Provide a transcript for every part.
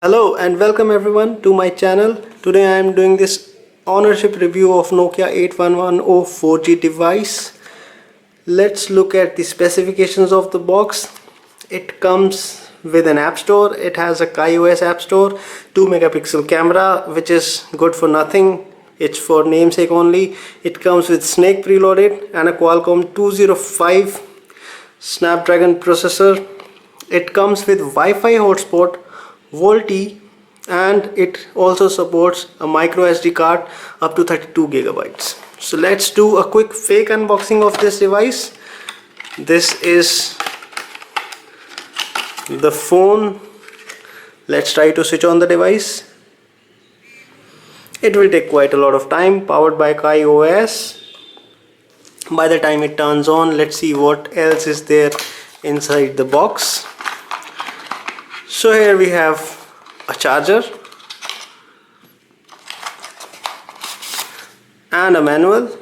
Hello and welcome everyone to my channel. Today I am doing this ownership review of Nokia 8110 4G device. Let's look at the specifications of the box. It comes with an app store. It has a KaiOS app store, 2 megapixel camera, which is good for nothing. It's for namesake only. It comes with Snake preloaded and a Qualcomm 205 Snapdragon processor. It comes with Wi-Fi hotspot, VoLTE, and it also supports a MicroSD card up to 32 gigabytes. So let's do a quick fake unboxing of this device. This is the phone. Let's try to switch on the device. It will take quite a lot of time. Powered by KaiOS. By the time it turns on, let's see what else is there inside the box. So here we have a charger and a manual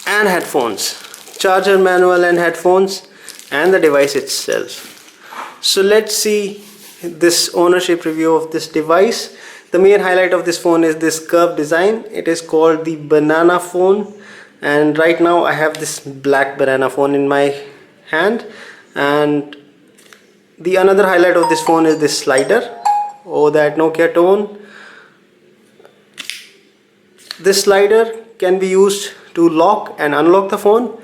and headphones. Charger, manual and headphones and the device itself. So let's see this ownership review of this device. The main highlight of this phone is this curved design. It is called the banana phone, and right now I have this black banana phone in my hand. And the another highlight of this phone is this slider, that Nokia tone. This slider can be used to lock and unlock the phone,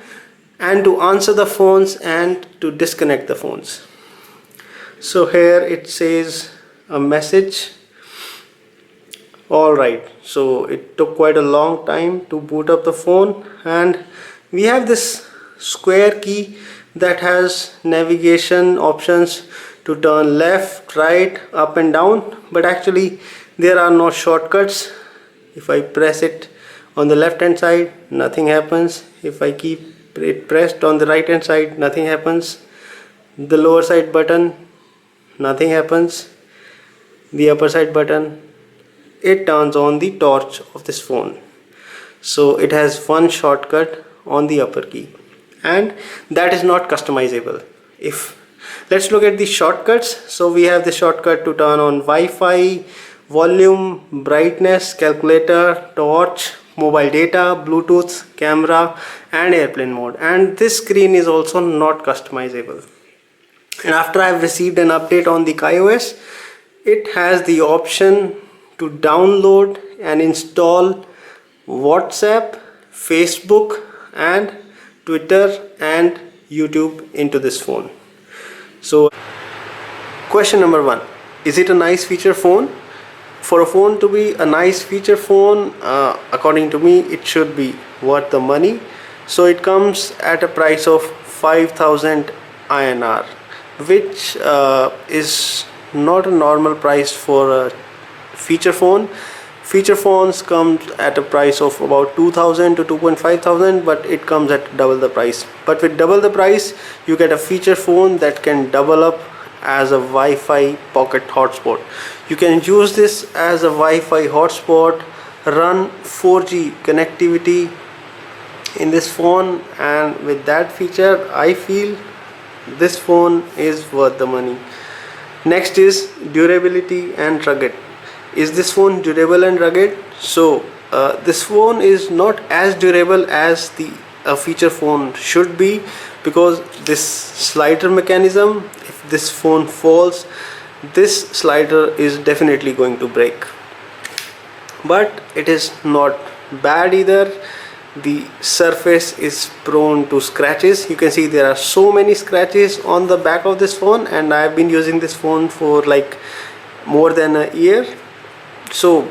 and to answer the phones and to disconnect the phones. So here it says a message. Alright, so it took quite a long time to boot up the phone, and we have this square key that has navigation options to turn left, right, up and down, but actually there are no shortcuts. If I press it on the left hand side, nothing happens. If I keep it pressed on the right hand side, nothing happens. The lower side button, nothing happens. The upper side button, it turns on the torch of this phone. So it has one shortcut on the upper key, and that is not customizable. Let's look at the shortcuts. So we have the shortcut to turn on Wi-Fi, volume, brightness, calculator, torch, mobile data, Bluetooth, camera and airplane mode, and this screen is also not customizable. And after I have received an update on the KaiOS, it has the option to download and install WhatsApp, Facebook and Twitter and YouTube into this phone. So question number one, is it a nice feature phone? For a phone to be a nice feature phone, according to me, it should be worth the money. So it comes at a price of 5,000 INR, which is not a normal price for a feature phone. Feature phones come at a price of about 2,000 to 2,500, but it comes at double the price. But with double the price, you get a feature phone that can double up as a Wi-Fi pocket hotspot. You can use this as a Wi-Fi hotspot, run 4G connectivity in this phone, and with that feature, I feel this phone is worth the money. Next is durability and rugged. Is this phone durable and rugged? So this phone is not as durable as a feature phone should be, because this slider mechanism, if this phone falls, this slider is definitely going to break. But it is not bad either. The surface is prone to scratches. You can see there are so many scratches on the back of this phone, and I have been using this phone for like more than a year. So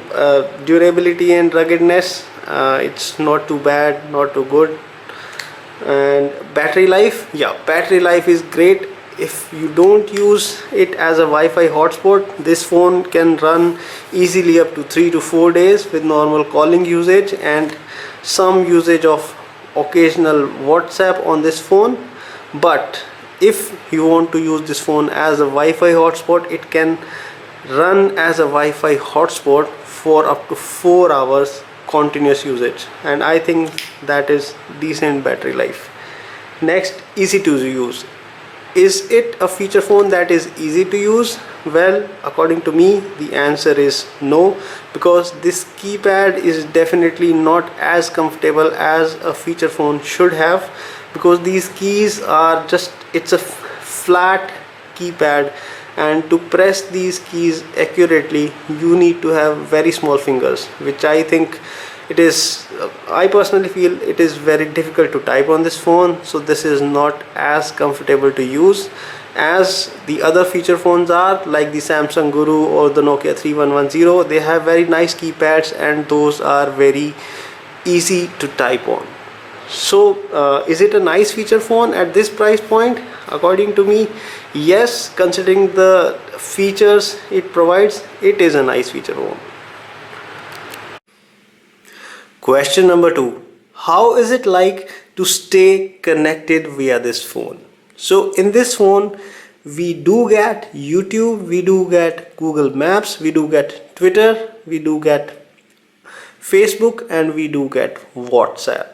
durability and ruggedness, it's not too bad, not too good. And battery life, yeah, battery life is great. If you don't use it as a Wi-Fi hotspot, this phone can run easily up to 3 to 4 days with normal calling usage and some usage of occasional WhatsApp on this phone. But if you want to use this phone as a Wi-Fi hotspot, it can run as a Wi-Fi hotspot for up to 4 hours continuous usage, and I think that is decent battery life. Next, easy to use. Is it a feature phone that is easy to use? Well, according to me, the answer is no, because this keypad is definitely not as comfortable as a feature phone should have, because these keys are just, it's a flat keypad, and to press these keys accurately you need to have very small fingers, which I think it is, I personally feel it is very difficult to type on this phone. So this is not as comfortable to use as the other feature phones are, like the Samsung Guru or the Nokia 3110. They have very nice keypads and those are very easy to type on. So is it a nice feature phone at this price point? According to me, yes, considering the features it provides, it is a nice feature phone. Question number 2. How is it like to stay connected via this phone? So in this phone we do get YouTube, we do get Google Maps, we do get Twitter, we do get Facebook, and we do get WhatsApp.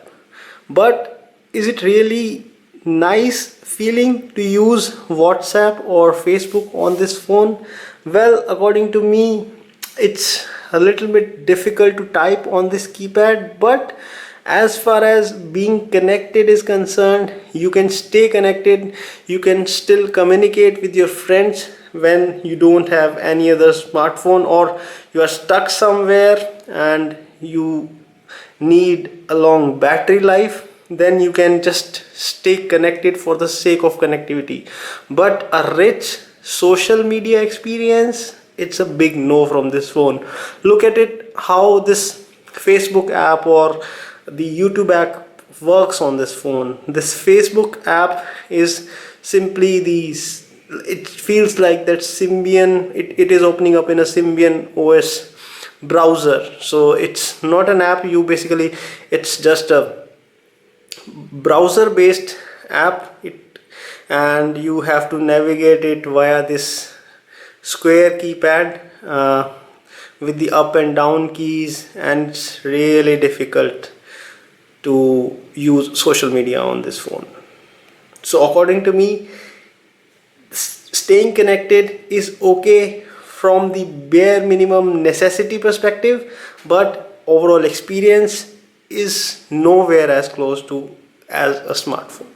But is it really nice feeling to use WhatsApp or Facebook on this phone? Well, according to me, it's a little bit difficult to type on this keypad, but as far as being connected is concerned, you can stay connected, you can still communicate with your friends when you don't have any other smartphone, or you are stuck somewhere and you need a long battery life, then you can just stay connected for the sake of connectivity. But a rich social media experience, it's a big no from this phone. Look at it, how this Facebook app or the YouTube app works on this phone. This Facebook app is simply these, it feels like that Symbian, it is opening up in a Symbian OS browser. So it's not an app, you basically, it's just a browser based app, and you have to navigate it via this square keypad with the up and down keys, and it's really difficult to use social media on this phone. So according to me, staying connected is okay from the bare minimum necessity perspective, but overall experience is nowhere as close to as a smartphone.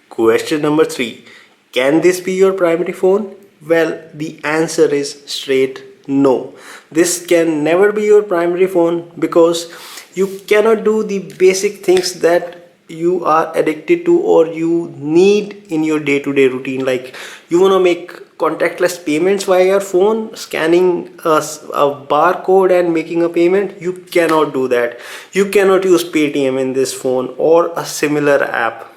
Question number 3. Can this be your primary phone? Well, the answer is straight no. This can never be your primary phone, because you cannot do the basic things that you are addicted to or you need in your day-to-day routine. Like, you want to make contactless payments via your phone, scanning a barcode and making a payment, you cannot do that. You cannot use Paytm in this phone or a similar app.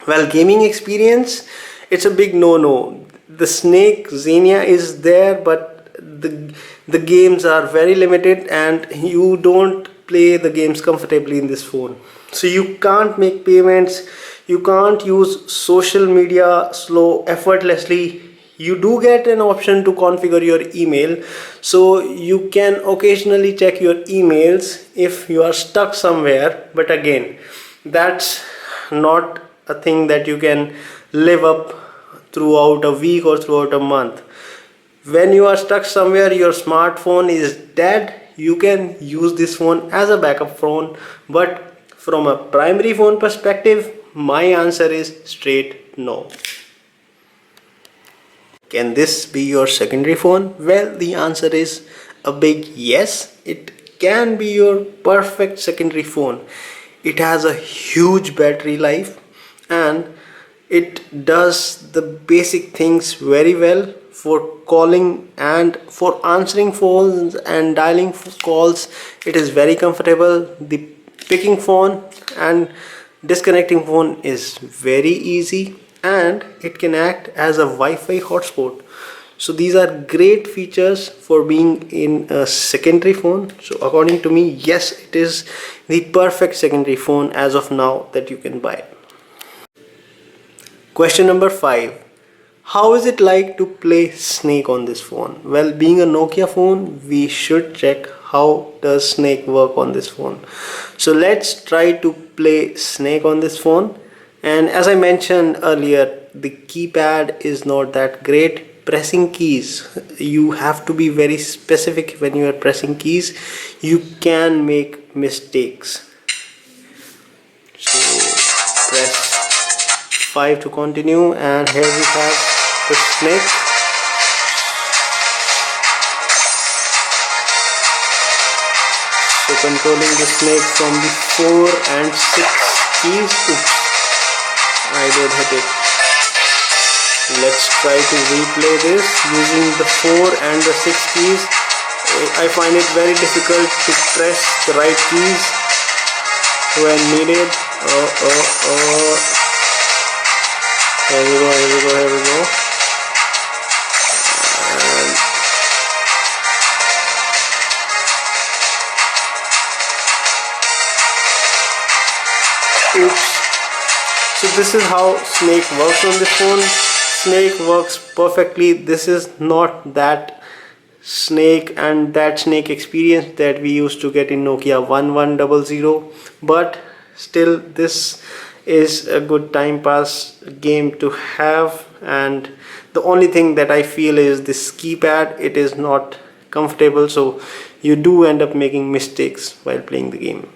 Well, gaming experience, it's a big no-no. The Snake Xenia is there, but the games are very limited and you don't play the games comfortably in this phone. So you can't make payments, you can't use social media effortlessly. You do get an option to configure your email, so you can occasionally check your emails if you are stuck somewhere, but again, that's not a thing that you can live up throughout a week or throughout a month. When you are stuck somewhere, your smartphone is dead, you can use this phone as a backup phone. But from a primary phone perspective, my answer is straight no. Can this be your secondary phone? Well, the answer is a big yes. It can be your perfect secondary phone. It has a huge battery life and it does the basic things very well for calling and for answering phones and dialing calls. It is very comfortable. The picking phone and disconnecting phone is very easy, and it can act as a Wi-Fi hotspot. So these are great features for being in a secondary phone. So according to me, yes, it is the perfect secondary phone as of now that you can buy. Question number 5. How is it like to play Snake on this phone? Well, being a Nokia phone, we should check how does Snake work on this phone. So let's try to play Snake on this phone. And as I mentioned earlier, the keypad is not that great. Pressing keys, you have to be very specific when you are pressing keys. You can make mistakes. So press 5 to continue, and here we have the snake. So controlling the snake from the 4 and 6 keys. Oops, I did hit it. Let's try to replay this using the 4 and the 6 keys. I find it very difficult to press the right keys when needed. Here we go. And oops. So this is how Snake works on the phone. Snake works perfectly. This is not that Snake and that Snake experience that we used to get in Nokia 1100, but still this is a good time pass game to have. And the only thing that I feel is this keypad, it is not comfortable, so you do end up making mistakes while playing the game.